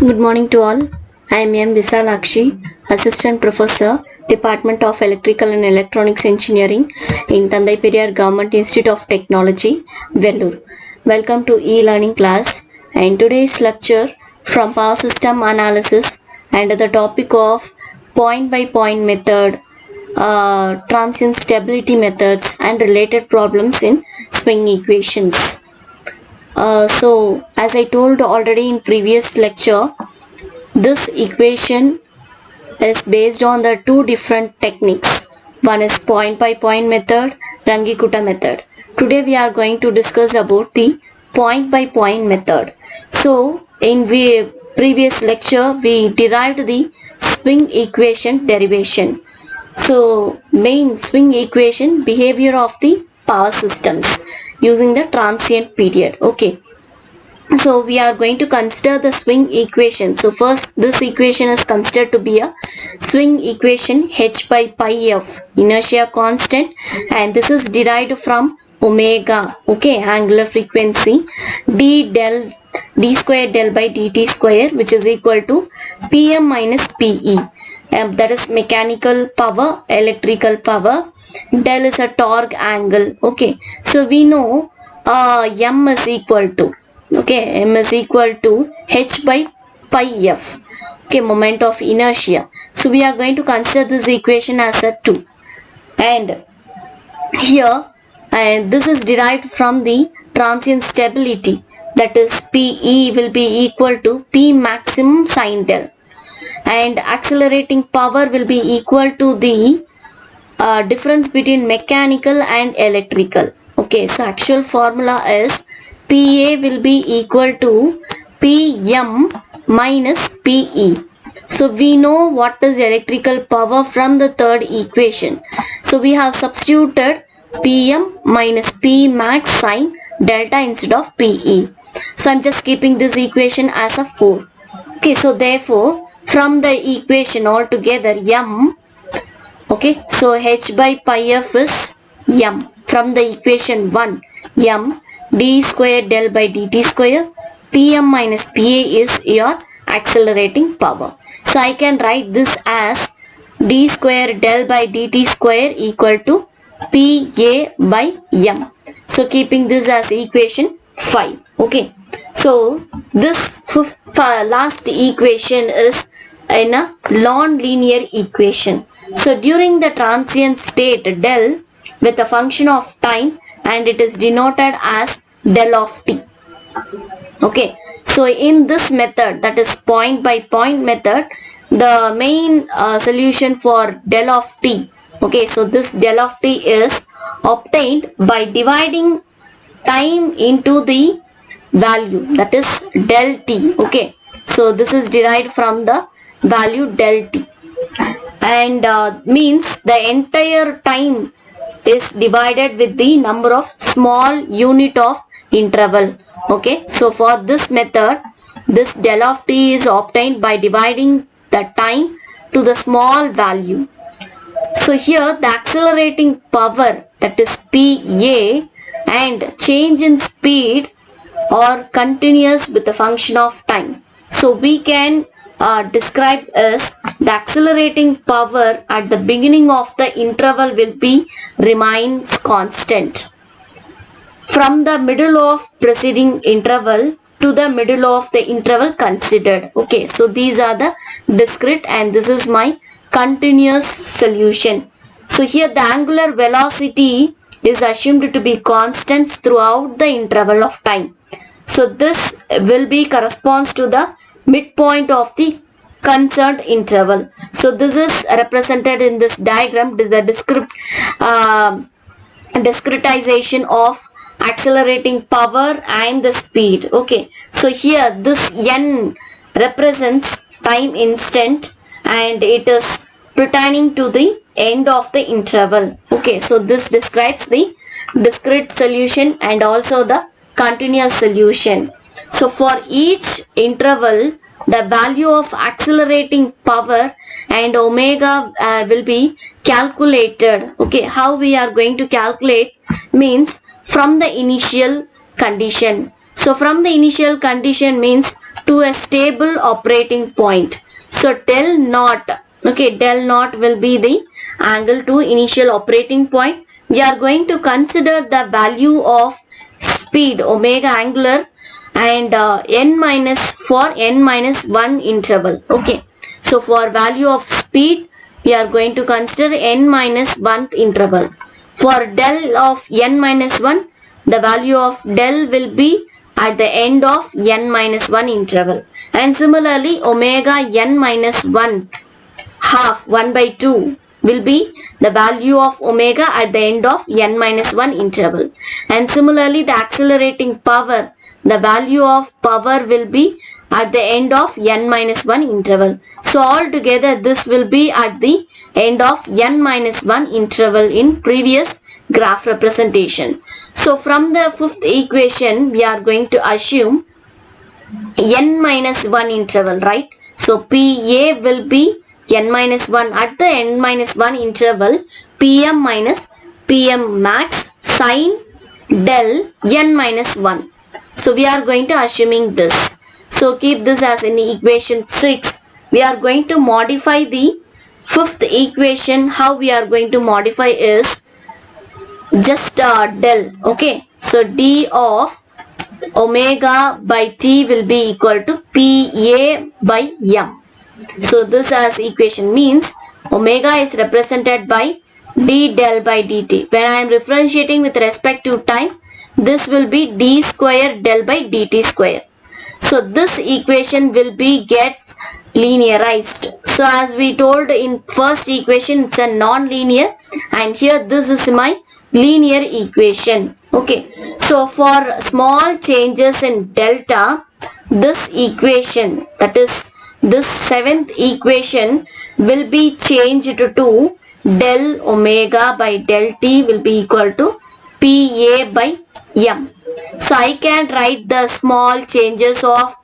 Good morning to all. I am M. Visalakshi, Assistant Professor, Department of Electrical and Electronics Engineering in Tandai Periyar Government Institute of Technology, Vellore. Welcome to e-learning class and today's lecture from Power System Analysis and the topic of point-by-point method, transient stability methods and related problems in swing equations. So as I told already in previous lecture, this equation is based on the two different techniques. One is point by point method, Runge-Kutta method. Today we are going to discuss about the point by point method. So in the previous lecture we derived the swing equation derivation. So main swing equation behavior of the power systems using the transient period. Okay. So we are going to consider the swing equation. So first this equation is considered to be a swing equation h by pi f, inertia constant, and this is derived from omega, okay, angular frequency, d square del by dt square, which is equal to Pm minus Pe. That is mechanical power, electrical power. Del is a torque angle. Okay, so we know m is equal to, okay, m is equal to h by pi f, okay, moment of inertia. So we are going to consider this equation as a 2, and here this is derived from the transient stability, that is Pe will be equal to P maximum sin del, and accelerating power will be equal to the difference between mechanical and electrical. Okay, so actual formula is Pa will be equal to Pm minus Pe. So we know what is electrical power from the third equation. So we have substituted Pm minus P max sin delta instead of Pe. So I'm just keeping this equation as a 4. Okay, so therefore from the equation altogether m, okay, so h by pi f is m from the equation 1, m d square del by dt square, Pm minus Pa is your accelerating power. So I can write this as d square del by dt square equal to Pa by m. So keeping this as equation 5. Okay, so this last equation is in a non-linear equation. So during the transient state del with a function of time, and it is denoted as del of t. Okay, so in this method, that is point by point method, the main solution for del of t, okay, so this del of t is obtained by dividing time into the value, that is del t. Okay, so this is derived from the value del t, and means the entire time is divided with the number of small unit of interval. Okay, so for this method this del of t is obtained by dividing the time to the small value. So here the accelerating power, that is Pa, and change in speed are continuous with the function of time. So we can describe as the accelerating power at the beginning of the interval will be remains constant from the middle of preceding interval to the middle of the interval considered. Okay, so these are the discrete and this is my continuous solution. So here the angular velocity is assumed to be constant throughout the interval of time. So this will be corresponds to the midpoint of the concerned interval. So this is represented in this diagram, the discretization of accelerating power and the speed. Okay, so here this n represents time instant and it is pertaining to the end of the interval. Okay, so this describes the discrete solution and also the continuous solution. So for each interval the value of accelerating power and omega will be calculated. Okay, how we are going to calculate means from the initial condition. So from the initial condition means to a stable operating point. So del naught, okay, del naught will be the angle to initial operating point. We are going to consider the value of speed omega angular and n minus for n minus 1 interval. Okay, so for value of speed we are going to consider n minus 1th interval. For del of n minus 1, the value of del will be at the end of n minus 1 interval, and similarly omega n minus 1 half 1 by 2 will be the value of omega at the end of n minus 1 interval, and similarly the accelerating power, the value of power will be at the end of n minus 1 interval. So altogether this will be at the end of n minus 1 interval in previous graph representation. So from the fifth equation we are going to assume n minus 1 interval, right? So PA will be n minus 1 at the n minus 1 interval, PM minus PM max sin del n minus 1. So we are going to assuming this. So keep this as in equation 6. We are going to modify the fifth equation. How we are going to modify is just del. Okay, so d of omega by t will be equal to PA by m. So this as equation means omega is represented by d del by dt. When I am differentiating with respect to time, this will be d square del by dt square. So this equation will be gets linearized. So as we told in first equation, it's a non-linear, and here this is my linear equation. Okay, so for small changes in delta, this equation, that is this seventh equation, will be changed to del omega by del t will be equal to PA by m. So I can write the small changes of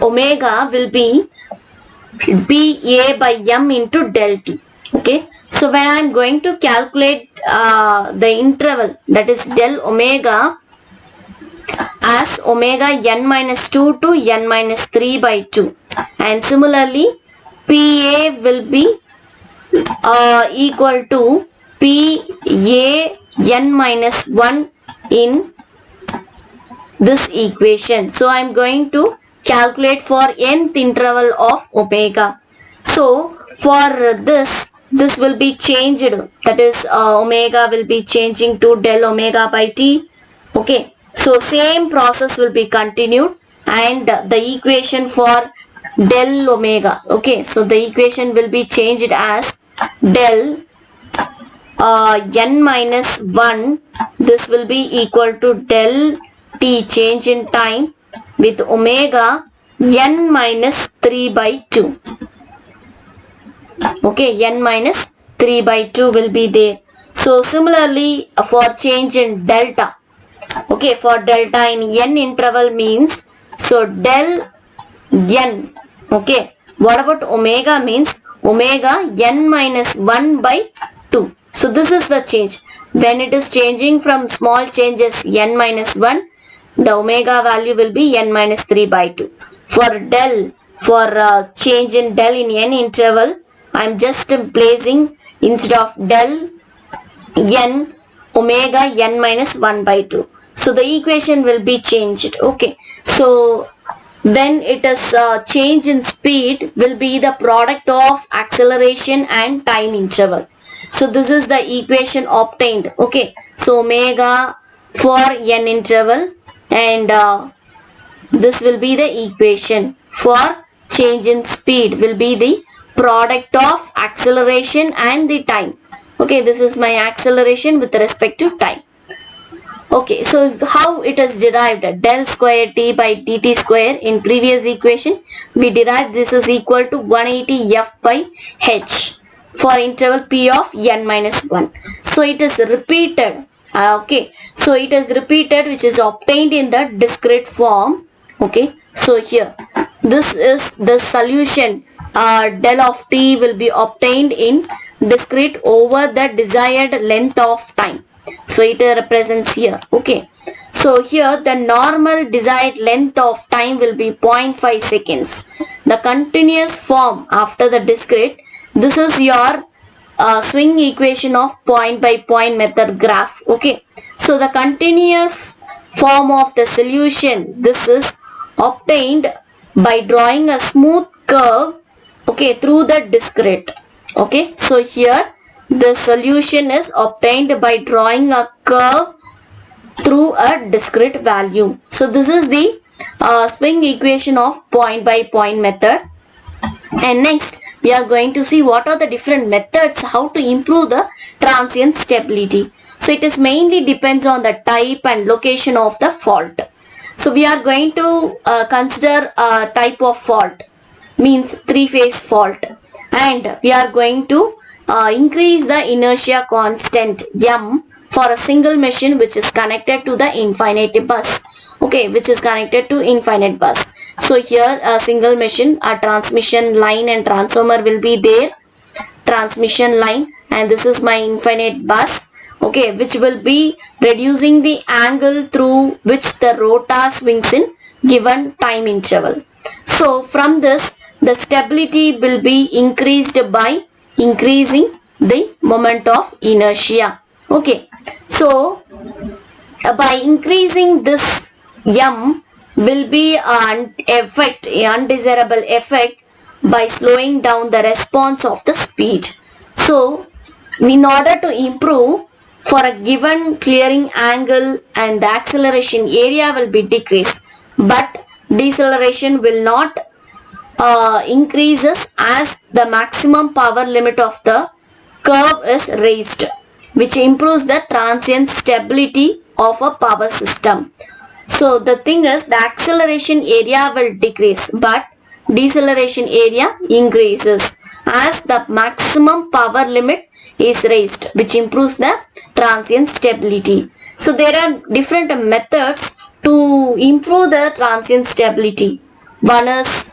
omega will be PA by m into del t. Okay, so when I am going to calculate the interval, that is del omega, as omega n minus 2 to n minus 3 by 2, and similarly PA will be equal to PA n minus 1 in this equation. So I am going to calculate for nth interval of omega. So for this will be changed, that is omega will be changing to del omega by t. Okay, so same process will be continued, and the equation for del omega, okay, so the equation will be changed as del n minus 1, this will be equal to del t change in time with omega n minus 3 by 2. Okay, n minus 3 by 2 will be there. So similarly for change in delta, okay, for delta in n interval means, so del n, okay, what about omega means omega n minus 1 by 2. So this is the change. When it is changing from small changes n minus 1, the omega value will be n minus 3 by 2. For del, for change in del in n interval, I am just placing instead of del n omega n minus 1 by 2. So the equation will be changed. Okay, so when it is change in speed will be the product of acceleration and time interval. So this is the equation obtained. Okay, so omega for n interval, and this will be the equation for change in speed will be the product of acceleration and the time. Okay, this is my acceleration with respect to time. Okay, so how it is derived? Del square t by dt square, in previous equation we derived this is equal to 180 f by h for interval p of n minus 1. So it is repeated. Okay, so it is repeated, which is obtained in the discrete form. Okay, so here this is the solution. Del of t will be obtained in discrete over the desired length of time. So it represents here. Okay, So here the normal desired length of time will be 0.5 seconds. The continuous form after the discrete, this is your swing equation of point by point method graph. Okay, so the continuous form of the solution, this is obtained by drawing a smooth curve, okay, through the discrete. Okay, so here the solution is obtained by drawing a curve through a discrete value. So this is the swing equation of point by point method. And next we are going to see what are the different methods how to improve the transient stability. So it is mainly depends on the type and location of the fault. So we are going to consider a type of fault, means three-phase fault, and we are going to increase the inertia constant m for a single machine which is connected to the infinite bus. Okay, which is connected to infinite bus. So here a single machine, a transmission line and transformer will be there, transmission line, and this is my infinite bus, okay, which will be reducing the angle through which the rotor swings in given time interval. So from this the stability will be increased by increasing the moment of inertia. Okay, so by increasing this m will be an effect, undesirable effect, by slowing down the response of the speed. So in order to improve for a given clearing angle, and the acceleration area will be decreased, but deceleration will not increases as the maximum power limit of the curve is raised, which improves the transient stability of a power system. So the thing is the acceleration area will decrease but deceleration area increases as the maximum power limit is raised, which improves the transient stability. So there are different methods to improve the transient stability. One is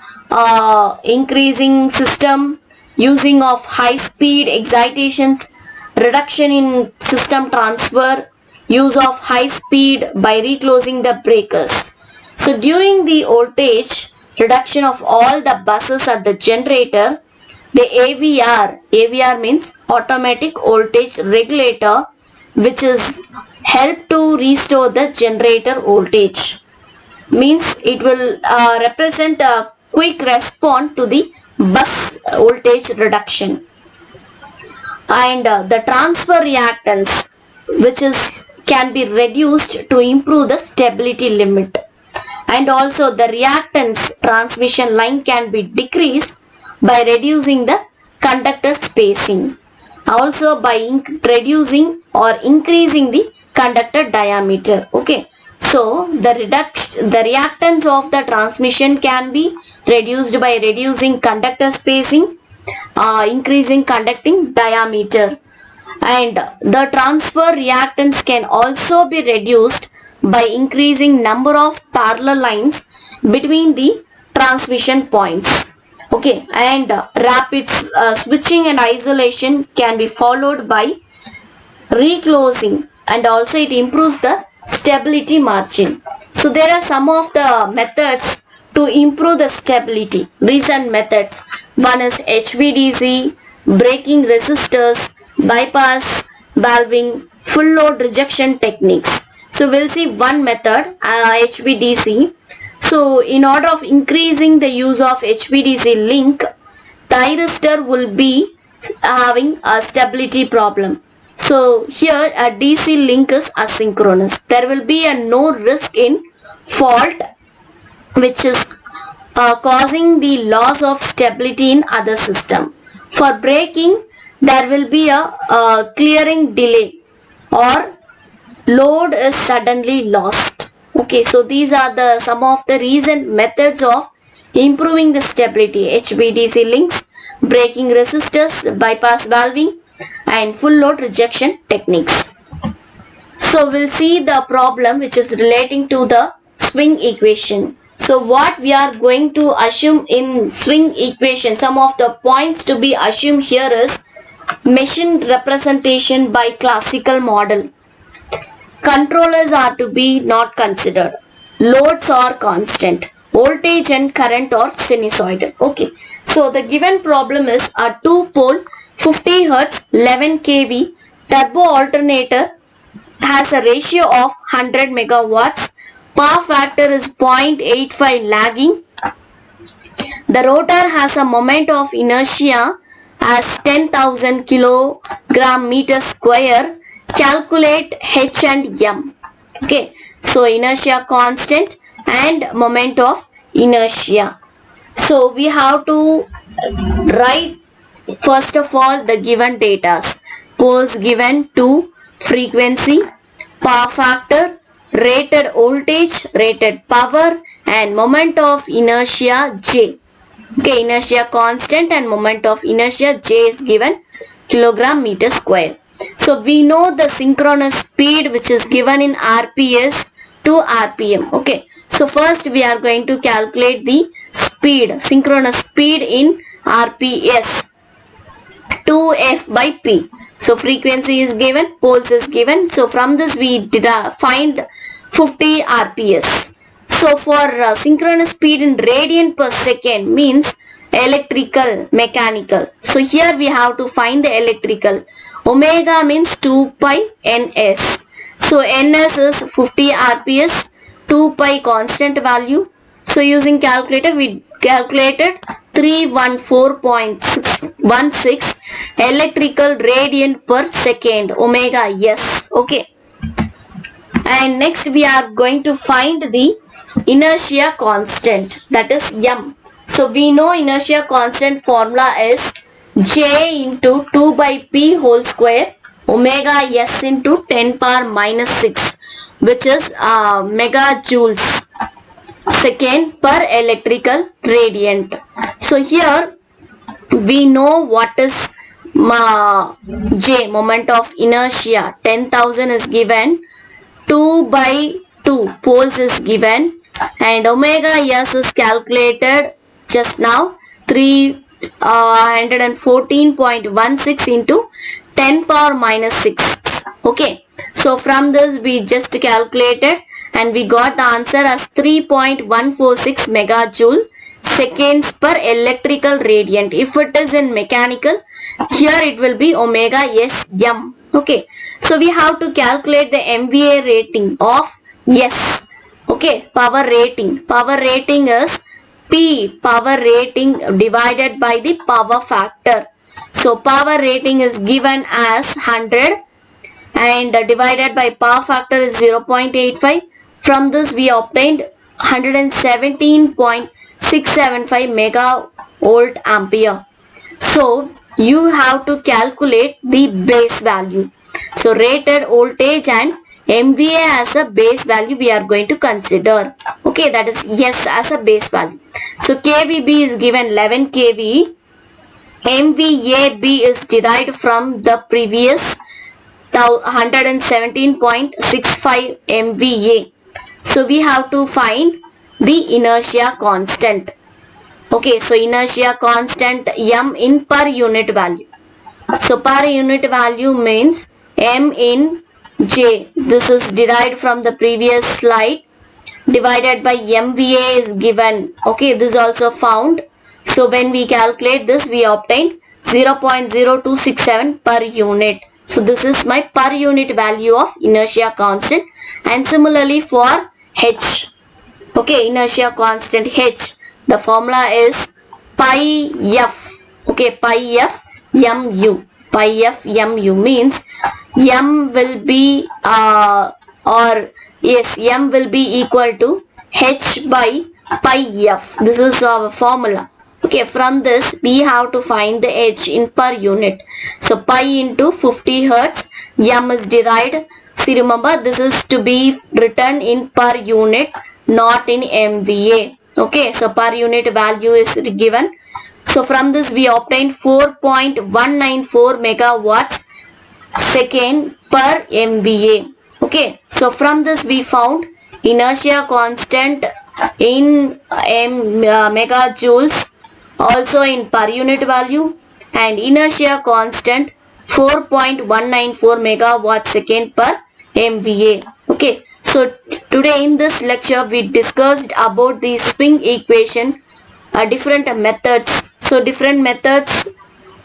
increasing system, using of high speed excitations, reduction in system transfer, use of high speed by reclosing the breakers. So during the voltage reduction of all the buses at the generator, the AVR means automatic voltage regulator, which is help to restore the generator voltage, means it will represent a quick response to the bus voltage reduction. And the transfer reactance, which is can be reduced to improve the stability limit, and also the reactance transmission line can be decreased by reducing the conductor spacing, also by reducing or increasing the conductor diameter. Okay, so the reactance of the transmission can be reduced by reducing conductor spacing, increasing conducting diameter, and the transfer reactance can also be reduced by increasing number of parallel lines between the transmission points. Okay, and rapid switching and isolation can be followed by reclosing, and also it improves the stability margin. So there are some of the methods to improve the stability, recent methods. One is HVDC, braking resistors, bypass valving, full load rejection techniques. So we'll see one method, HVDC. So in order of increasing the use of HVDC link, thyristor will be having a stability problem. So here a DC link is asynchronous. There will be a no risk in fault which is causing the loss of stability in other system. For braking, there will be a clearing delay or load is suddenly lost. Okay, so these are the some of the recent methods of improving the stability: HVDC links, braking resistors, bypass valving, and full load rejection techniques. So we'll see the problem which is relating to the swing equation. So what we are going to assume in swing equation, some of the points to be assumed here is machine representation by classical model. Controllers are to be not considered. Loads are constant. Voltage and current are sinusoidal. Okay. So the given problem is a 2-pole 50 Hz 11 kV turbo alternator has a ratio of 100 megawatts. Power factor is 0.85 lagging. The rotor has a moment of inertia as 10,000 kilogram meter square. Calculate H and M. Okay, so inertia constant and moment of inertia. So we have to write first of all the given data. Poles given to frequency, power factor, rated voltage, rated power, and moment of inertia J. Okay, inertia constant and moment of inertia J is given kilogram meter square. So we know the synchronous speed which is given in RPS to RPM. Okay, so first we are going to calculate the speed, synchronous speed in RPS. 2f by p. So frequency is given, poles is given. So from this we find 50 RPS. So for synchronous speed in radian per second means electrical, mechanical. So here we have to find the electrical. Omega means 2 pi ns. So ns is 50 RPS, 2 pi constant value. So using calculator we calculated 314.616 electrical radian per second, omega s. Okay, and next we are going to find the inertia constant, that is m. So we know inertia constant formula is J into 2 by P whole square omega s into 10 power minus 6, which is megajoules second per electrical radiant. So here we know what is J, moment of inertia. 10,000 is given, 2 by 2 poles is given, and omega s is calculated just now 314.16 into 10 power minus 6. Okay, so from this we just calculated and we got the answer as 3.146 megajoule seconds per electrical radiant. If it is in mechanical, here it will be omega sm. Okay, so we have to calculate the MVA rating of S. Okay, power rating. Power rating is P, power rating divided by the power factor. So power rating is given as 100 and divided by power factor is 0.85. From this we obtained 117.675 mega volt ampere. So you have to calculate the base value. So rated voltage and MVA as a base value we are going to consider. Okay, that is yes as a base value. So KVB is given 11 kV. MVAB is derived from the previous 117.65 MVA. So we have to find the inertia constant. Okay, so inertia constant M in per unit value. So per unit value means M in J. This is derived from the previous slide. Divided by MVA is given. Okay, this is also found. So when we calculate this, we obtained 0.0267 per unit. So this is my per unit value of inertia constant. And similarly for H. Okay, inertia constant H. The formula is pi f. Okay, pi f mu. Pi f mu means m will be m will be equal to h by pi f. This is our formula. Okay, from this we have to find the h in per unit. So pi into 50 hertz, m is derived. See, remember this is to be written in per unit, not in MVA. Okay, so per unit value is given. So from this we obtained 4.194 megawatts second per MVA. Okay, so from this we found inertia constant in megajoules, also in per unit value, and inertia constant 4.194 megawatt second per MVA. Okay, so today in this lecture we discussed about the swing equation, different methods. So different methods,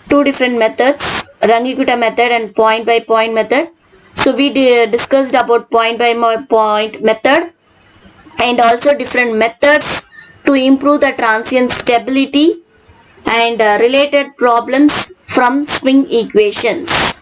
two different methods, Runge-Kutta method and point by point method. So we discussed about point by point method and also different methods to improve the transient stability and related problems from swing equations.